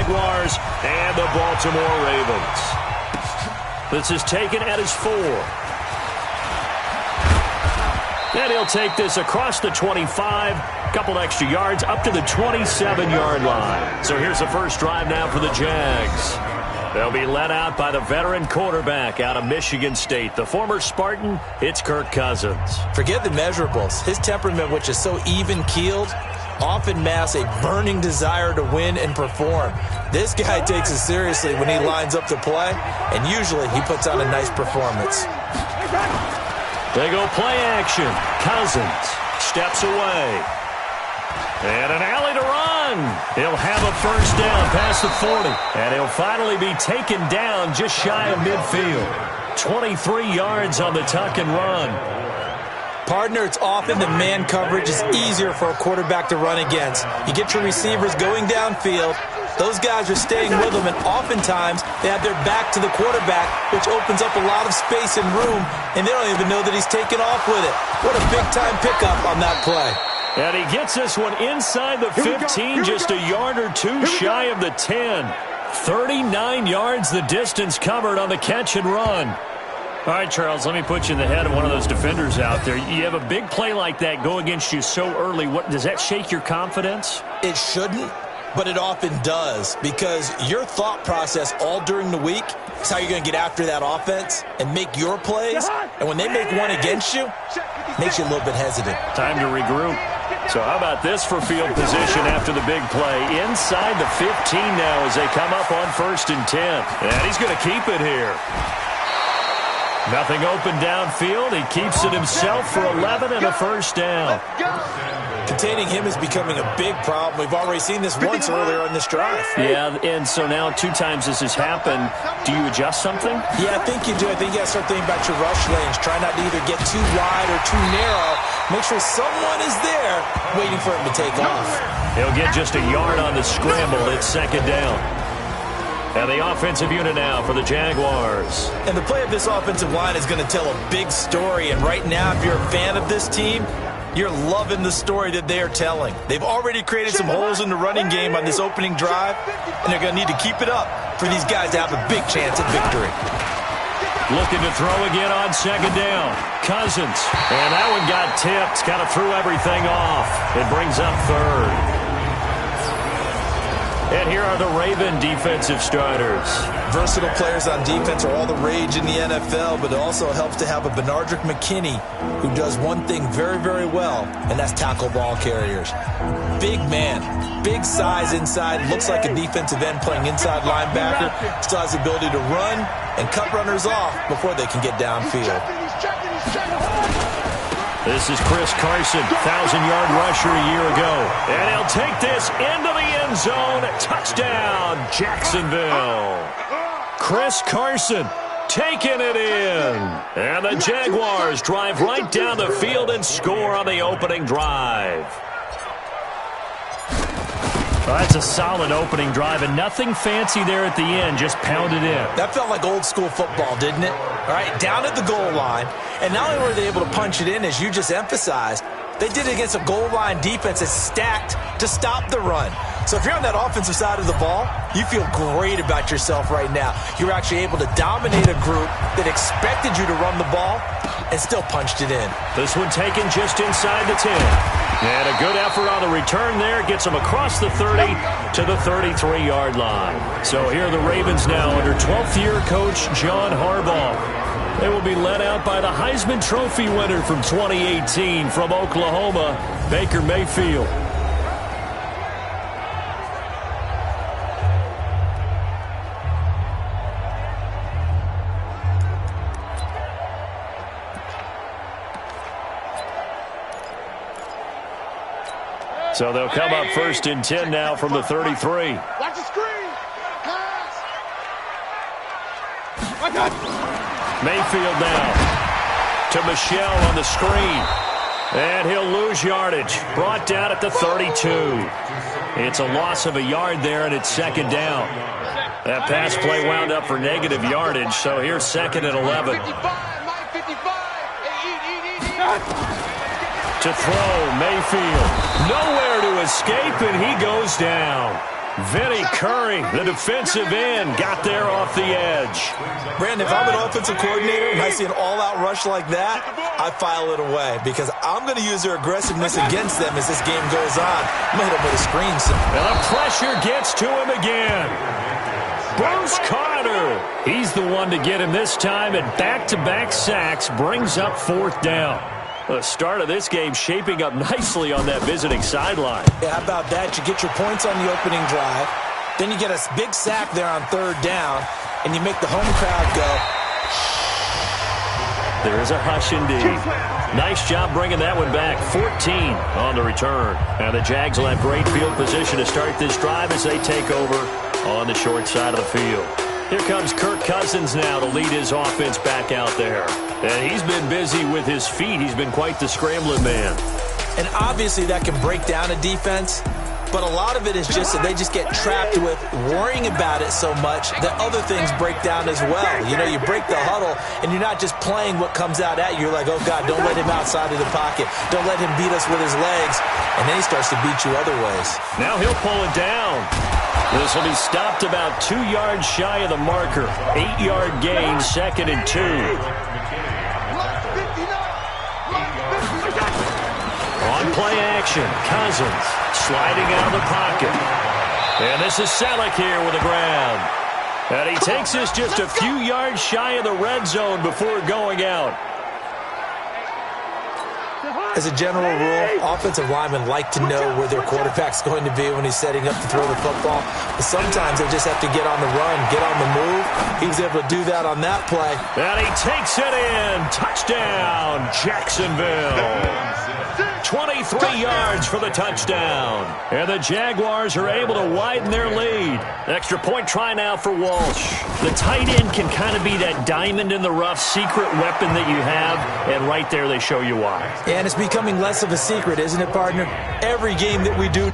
Jaguars and the Baltimore Ravens. This is taken at his 4. And he'll take this across the 25, couple extra yards up to the 27-yard line. So here's the first drive now for the Jags. They'll be led out by the veteran quarterback out of Michigan State. The former Spartan, it's Kirk Cousins. Forget the measurables. His temperament, which is so even-keeled, often masks a burning desire to win and perform. This guy takes it seriously when he lines up to play, and usually he puts on a nice performance. They go play action. Cousins steps away. And an alley to run. He'll have a first down past the 40. And he'll finally be taken down just shy of midfield. 23 yards on the tuck and run. Partner, it's often the man coverage is easier for a quarterback to run against. You get your receivers going downfield. Those guys are staying with them, and oftentimes they have their back to the quarterback, which opens up a lot of space and room, and they don't even know that he's taken off with it. What a big-time pickup on that play. And he gets this one inside the 15, just a yard or two shy of the 10. 39 yards the distance covered on the catch and run. All right, Charles, let me put you in the head of one of those defenders out there. You have a big play like that go against you so early. What does that shake your confidence? It shouldn't, but it often does, because your thought process all during the week is how you're going to get after that offense and make your plays. And when they make one against you, it makes you a little bit hesitant. Time to regroup. So how about this for field position after the big play? Inside the 15 now as they come up on 1st and 10. And he's going to keep it here. Nothing open downfield. He keeps it himself for 11 and a first down. Containing him is becoming a big problem. We've already seen this once earlier on this drive. Yeah, and so now 2 times this has happened. Do you adjust something? Yeah, I think you do. I think you got to start thinking about your rush lanes. Try not to either get too wide or too narrow. Make sure someone is there waiting for him to take off. He'll get just a yard on the scramble. It's 2nd down. And the offensive unit now for the Jaguars. And the play of this offensive line is going to tell a big story. And right now, if you're a fan of this team, you're loving the story that they are telling. They've already created some holes in the running game on this opening drive, and they're going to need to keep it up for these guys to have a big chance at victory. Looking to throw again on 2nd down. Cousins. And that one got tipped. Kind of threw everything off. It brings up 3rd. And here are the Raven defensive starters. Versatile players on defense are all the rage in the NFL, but it also helps to have a Benardrick McKinney who does one thing very, very well, and that's tackle ball carriers. Big man, big size inside, looks like a defensive end playing inside linebacker, still has the ability to run and cut runners off before they can get downfield. This is Chris Carson, 1,000-yard rusher a year ago. And he'll take this into the end zone. Touchdown, Jacksonville. Chris Carson taking it in. And the Jaguars drive right down the field and score on the opening drive. Well, that's a solid opening drive, and nothing fancy there at the end, just pounded in. That felt like old school football, didn't it? All right, down at the goal line, and not only were they able to punch it in, as you just emphasized, they did it against a goal line defense that's stacked to stop the run. So if you're on that offensive side of the ball, you feel great about yourself right now. You're actually able to dominate a group that expected you to run the ball and still punched it in. This one taken just inside the 10. And a good effort on the return there. Gets them across the 30 to the 33-yard line. So here are the Ravens now under 12th-year coach John Harbaugh. They will be led out by the Heisman Trophy winner from 2018 from Oklahoma, Baker Mayfield. So they'll come up 1st and 10 now from the 33. Watch the screen. Pass. Mayfield now to Michelle on the screen. And he'll lose yardage. Brought down at the 32. It's a loss of a yard there, and it's 2nd down. That pass play wound up for negative yardage, so here's 2nd and 11. To throw, Mayfield. Nowhere to escape, and he goes down. Vinny Curry, the defensive end, got there off the edge. Brandon, if I'm an offensive coordinator and I see an all-out rush like that, I file it away because I'm going to use their aggressiveness against them as this game goes on. I'm going to hit them with a screen. And the pressure gets to him again. Bruce Carter, he's the one to get him this time, and back-to-back sacks brings up 4th down. The start of this game shaping up nicely on that visiting sideline. Yeah, how about that? You get your points on the opening drive, then you get a big sack there on 3rd down, and you make the home crowd go. There is a hush indeed. Nice job bringing that one back. 14 on the return. And the Jags will have great field position to start this drive as they take over on the short side of the field. Here comes Kirk Cousins now to lead his offense back out there. And he's been busy with his feet. He's been quite the scrambling man. And obviously that can break down a defense, but a lot of it is just that they just get trapped with worrying about it so much that other things break down as well. You know, you break the huddle, and you're not just playing what comes out at you. You're like, oh, God, don't let him outside of the pocket. Don't let him beat us with his legs. And then he starts to beat you other ways. Now he'll pull it down. This will be stopped about 2 yards shy of the marker. 8-yard gain, 2nd and 2. On play action, Cousins sliding out of the pocket. And this is Selleck here with the grab. And he takes this just a few yards shy of the red zone before going out. As a general rule, offensive linemen like to know where their quarterback's going to be when he's setting up to throw the football. But sometimes they just have to get on the run, get on the move. He was able to do that on that play. And he takes it in. Touchdown, Jacksonville. 23 yards for the touchdown. And the Jaguars are able to widen their lead. Extra point try now for Walsh. The tight end can kind of be that diamond in the rough secret weapon that you have, and right there they show you why. And it's becoming less of a secret, isn't it, partner? Every game that we do